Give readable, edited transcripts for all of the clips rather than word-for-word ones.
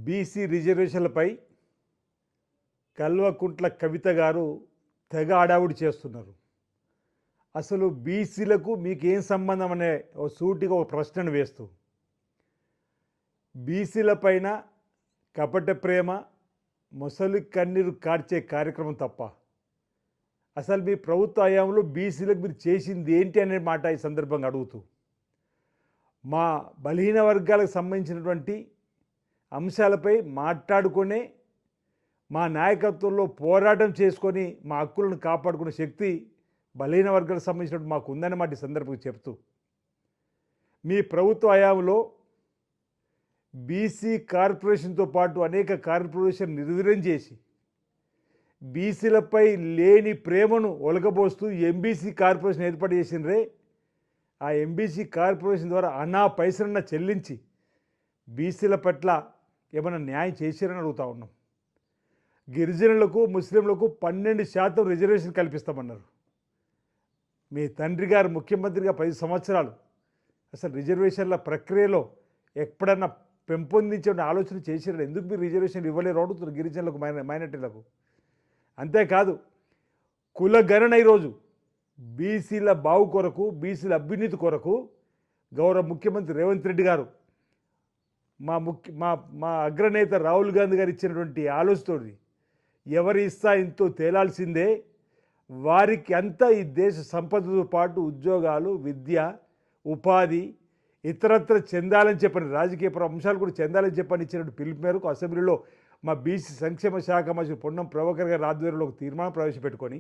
BC రిజర్వేషన్లపై Kalvakuntla Kavitha గారు తెగ హడావుడి చేస్తున్నారు. అసలు బీసీలకు మీకేం సంబంధం అనే సూటిగా ఒక ప్రశ్నను వేస్తూ బీసీల పైన కపట ప్రేమ, మొసలి కన్నీరు కార్చే కార్యక్రమం తప్ప అసలు మీ ప్రభుత్వ హయాంలో బీసీలకు మీరు చేసింది ఏంటి అనే మాట ఈ సందర్భంగా అడుగుతూ, మా బలహీన వర్గాలకు సంబంధించినటువంటి అంశాలపై మాట్లాడుకునే మా నాయకత్వంలో పోరాటం చేసుకొని మా హక్కులను కాపాడుకునే శక్తి బలహీన వర్గాలకు సంబంధించినట్టు మాకు ఉందన్నమాట ఈ సందర్భంగా చెప్తూ, మీ ప్రభుత్వ హయాంలో బీసీ కార్పొరేషన్తో పాటు అనేక కార్పొరేషన్ నిర్వీర్యం చేసి బీసీలపై లేని ప్రేమను ఒలగబోస్తూ ఎంబీసీ కార్పొరేషన్ ఏర్పాటు చేసినరే. ఆ ఎంబీసీ కార్పొరేషన్ ద్వారా అనా పైసలన్న చెల్లించి బీసీల పట్ల ఏమైనా న్యాయం చేశారని అడుగుతూ ఉన్నాం. గిరిజనులకు, ముస్లింలకు 12% రిజర్వేషన్ కల్పిస్తామన్నారు. మీ తండ్రి గారు ముఖ్యమంత్రిగా 10 సంవత్సరాలు అసలు రిజర్వేషన్ల ప్రక్రియలో ఎప్పుడన్నా పెంపొందించే ఆలోచన చేశారు. ఎందుకు మీరు రిజర్వేషన్ ఇవ్వలేరు అడుగుతున్నారు గిరిజనులకు, మైనార్టీలకు. అంతేకాదు కులగణన ఈరోజు బీసీల బావు కొరకు, బీసీల అభ్యున్నతి కొరకు గౌరవ ముఖ్యమంత్రి రేవంత్ రెడ్డి గారు మా అగ్రనేత రాహుల్ గాంధీ గారు ఇచ్చినటువంటి ఆలోచనతోటి ఎవరి ఇస్తాయింతో తేలాల్సిందే, వారికి అంతా ఈ దేశ సంపదతో పాటు ఉద్యోగాలు, విద్య, ఉపాధి ఇతరత్ర చెందాలని చెప్పని, రాజకీయ అంశాలు కూడా చెందాలని చెప్పని ఇచ్చినటువంటి పిలుపు మేరకు అసెంబ్లీలో మా బీసీ సంక్షేమ శాఖ మంత్రి పొన్నం ప్రభాకర్ గారి ఆధ్వర్యంలో ఒక తీర్మానం ప్రవేశపెట్టుకొని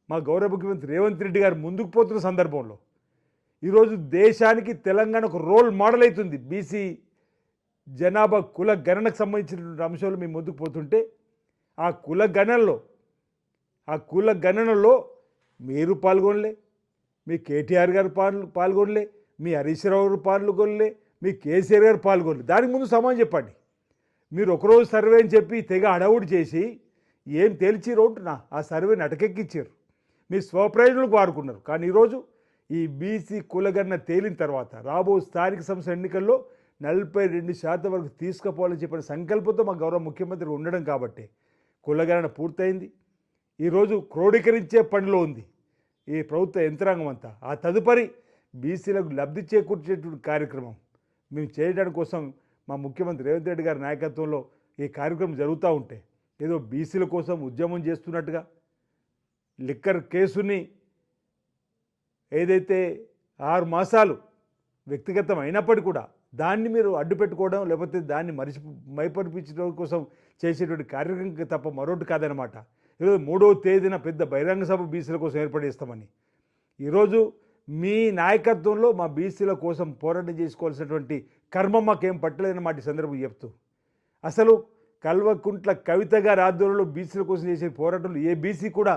మా గౌరవ ముఖ్యమంత్రి రేవంత్ రెడ్డి గారు ముందుకు పోతున్న సందర్భంలో ఈరోజు దేశానికి తెలంగాణ ఒక రోల్ మోడల్ అవుతుంది. బీసీ జనాభా కుల గణనకు సంబంధించినటువంటి అంశాలు మేము ముందుకు పోతుంటే ఆ కుల గణనలో మీరు పాల్గొనలే, మీ కేటీఆర్ గారు పాల్గొనలే, మీ హరీష్ రావు గారు పాల్గొనలే, మీ కేసీఆర్ గారు పాల్గొనలే. దానికి ముందు సమాధానం చెప్పండి. మీరు ఒకరోజు సర్వే అని చెప్పి తెగ హడావుడి చేసి ఏం తేల్చి రోడ్డునా ఆ సర్వేని అటకెక్కిచ్చారు, మీ స్వప్రయోజనాలకు వాడుకున్నారు. కానీ ఈరోజు ఈ బీసీ కులగణన తేలిన తర్వాత రాబో స్థానిక సంస్థల ఎన్నికల్లో 42% వరకు తీసుకుపోవాలని చెప్పిన సంకల్పంతో మా గౌరవ ముఖ్యమంత్రి ఉండడం కాబట్టి కులగణన పూర్తయింది. ఈరోజు క్రోడీకరించే పనిలో ఉంది ఈ ప్రభుత్వ యంత్రాంగం అంతా. ఆ తదుపరి బీసీలకు లబ్ధి చేకూర్చేటువంటి కార్యక్రమం మేము చేయడానికి కోసం మా ముఖ్యమంత్రి రేవంత్ రెడ్డి గారి నాయకత్వంలో ఈ కార్యక్రమం జరుగుతూ ఉంటే ఏదో బీసీల కోసం ఉద్యమం చేస్తున్నట్టుగా లిక్కర్ కేసుని ఏదైతే 6 మాసాలు వ్యక్తిగతం అయినప్పటికీ కూడా దాన్ని మీరు అడ్డు పెట్టుకోవడం, లేకపోతే దాన్ని మైపరిపించడం కోసం చేసేటువంటి కార్యక్రమం తప్ప మరొకటి కాదనమాట. ఈరోజు 3వ తేదీన పెద్ద బహిరంగ సభ బీసీల కోసం ఏర్పాటు చేస్తామని ఈరోజు మీ నాయకత్వంలో మా బీసీల కోసం పోరాటం చేసుకోవాల్సినటువంటి కర్మ మాకేం పట్టలేదని మాట సందర్భం చెప్తూ, అసలు కల్వకుంట్ల కవిత గారి ఆధ్వర్యంలో బీసీల కోసం చేసే పోరాటంలో ఏ బీసీ కూడా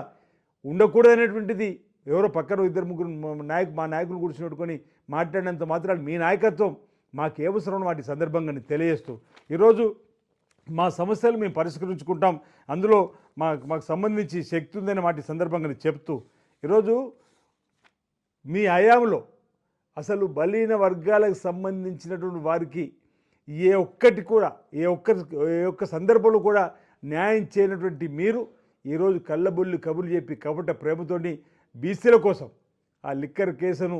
ఉండకూడదనేటువంటిది ఎవరో పక్కన 2-3 మా నాయకులు కూర్చున్నట్టుకొని మాట్లాడినంత మాత్రాలు మీ నాయకత్వం మాకు ఏ అవసరం వాటి సందర్భంగా తెలియజేస్తూ ఈరోజు మా సమస్యలు మేము పరిష్కరించుకుంటాం, అందులో మాకు సంబంధించి శక్తి ఉందని వాటి సందర్భంగా చెప్తూ ఈరోజు మీ హయాంలో అసలు బలహీన వర్గాలకు సంబంధించినటువంటి వారికి ఏ ఒక్క సందర్భంలో కూడా న్యాయం చేయనటువంటి మీరు ఈరోజు కళ్ళబొల్లి కబుర్లు చెప్పి కపట ప్రేమతోని బీసీల కోసం ఆ లిక్కర్ కేసును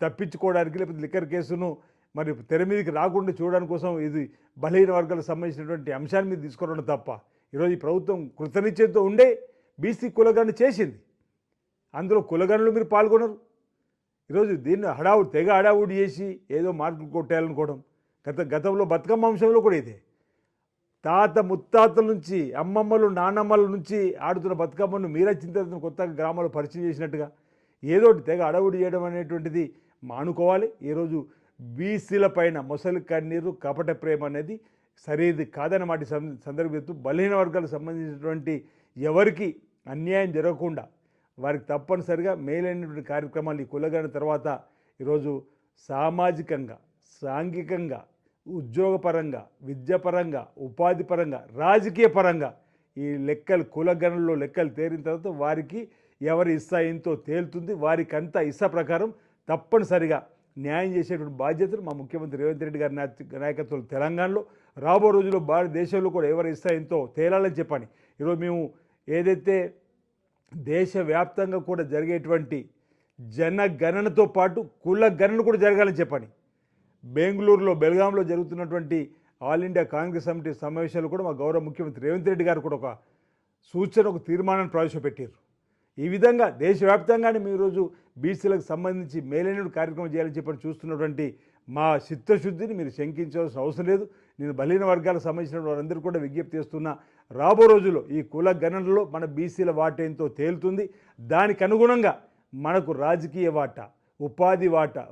తప్పించుకోవడానికి, లేకపోతే లిక్కర్ కేసును మరి తెర మీదకి రాకుండా చూడడానికి కోసం ఇది బలహీన వర్గాలకు సంబంధించినటువంటి అంశాన్ని మీద తీసుకోవడం తప్ప ఈరోజు ఈ ప్రభుత్వం కృతనిశ్చయంతో ఉండే బీసీ కులగణన చేసింది. అందులో కులగణనలో మీరు పాల్గొనరు. ఈరోజు దీన్ని తెగ హడావుడి చేసి ఏదో మార్కులు కొట్టేయాలనుకోవడం. గతంలో బతుకమ్మ అంశంలో కూడా ఇదే తాత ముత్తాతల నుంచి, అమ్మమ్మలు, నానమ్మల నుంచి ఆడుతున్న బతుకమ్మను మీరే చింతన కొత్తగా గ్రామాల్లో పరిచయం చేసినట్టుగా ఏదో తెగ హడావుడి చేయడం అనేటువంటిది మానుకోవాలి. ఈరోజు బీసీల పైన మొసలి కన్నీరు, కపట ప్రేమ అనేది సరైనది కాదన్నమాట. సందర్భంతో బలహీన వర్గాలకు సంబంధించినటువంటి ఎవరికి అన్యాయం జరగకుండా వారికి తప్పనిసరిగా మేలైనటువంటి కార్యక్రమాలు ఈ కులగణన తర్వాత ఈరోజు సామాజికంగా, సాంఘికంగా, ఉద్యోగపరంగా, విద్యాపరంగా, ఉపాధి పరంగా, రాజకీయ పరంగా ఈ కులగణనలో లెక్కలు తేలిన తర్వాత వారికి ఎవరి ఇస్సా ఎంతో తేలుతుంది. వారికి అంతా ఇస్సా ప్రకారం తప్పనిసరిగా న్యాయం చేసేటువంటి బాధ్యతలు మా ముఖ్యమంత్రి రేవంత్ రెడ్డి గారి నాయకత్వంలో తెలంగాణలో రాబో రోజుల్లో భారతదేశంలో కూడా ఎవరు ఇస్తాయంతో తేలాలని చెప్పని ఈరోజు మేము ఏదైతే దేశవ్యాప్తంగా కూడా జరిగేటువంటి జనగణనతో పాటు కుల గణన కూడా జరగాలని చెప్పని బెంగళూరులో బెల్గాంలో జరుగుతున్నటువంటి ఆల్ ఇండియా కాంగ్రెస్ కమిటీ సమావేశాలు కూడా మా గౌరవ ముఖ్యమంత్రి రేవంత్ రెడ్డి గారు కూడా ఒక సూచన ఒక తీర్మానాన్ని ప్రవేశపెట్టారు. ఈ విధంగా దేశవ్యాప్తంగానే మీ రోజు బీసీలకు సంబంధించి మేలైన కార్యక్రమం చేయాలని చెప్పని చూస్తున్నటువంటి మా చిత్తశుద్ధిని మీరు శంకించాల్సిన అవసరం లేదు. నేను బలహీన వర్గాలకు సంబంధించిన వారందరూ కూడా విజ్ఞప్తి చేస్తున్నా, రాబో రోజుల్లో ఈ కుల గణనలో మన బీసీల వాటేంతో తేలుతుంది. దానికి అనుగుణంగా మనకు రాజకీయ వాటా, ఉపాధి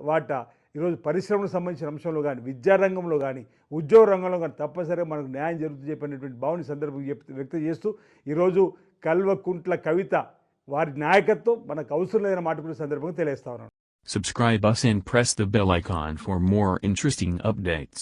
వాటా ఈరోజు పరిశ్రమలకు సంబంధించిన అంశంలో కానీ, విద్యారంగంలో కానీ, ఉద్యోగ రంగంలో కానీ తప్పనిసరిగా మనకు న్యాయం జరుగుతుంది చెప్పినటువంటి భావన సందర్భం వ్యక్తం చేస్తూ ఈరోజు కల్వకుంట్ల కవిత వారి నాయకత్వం మనకు అవసరం లేదన్న మాట కూడా సందర్భంగా తెలియజేస్తా ఉన్నాను. Subscribe us and press the bell icon for more interesting updates.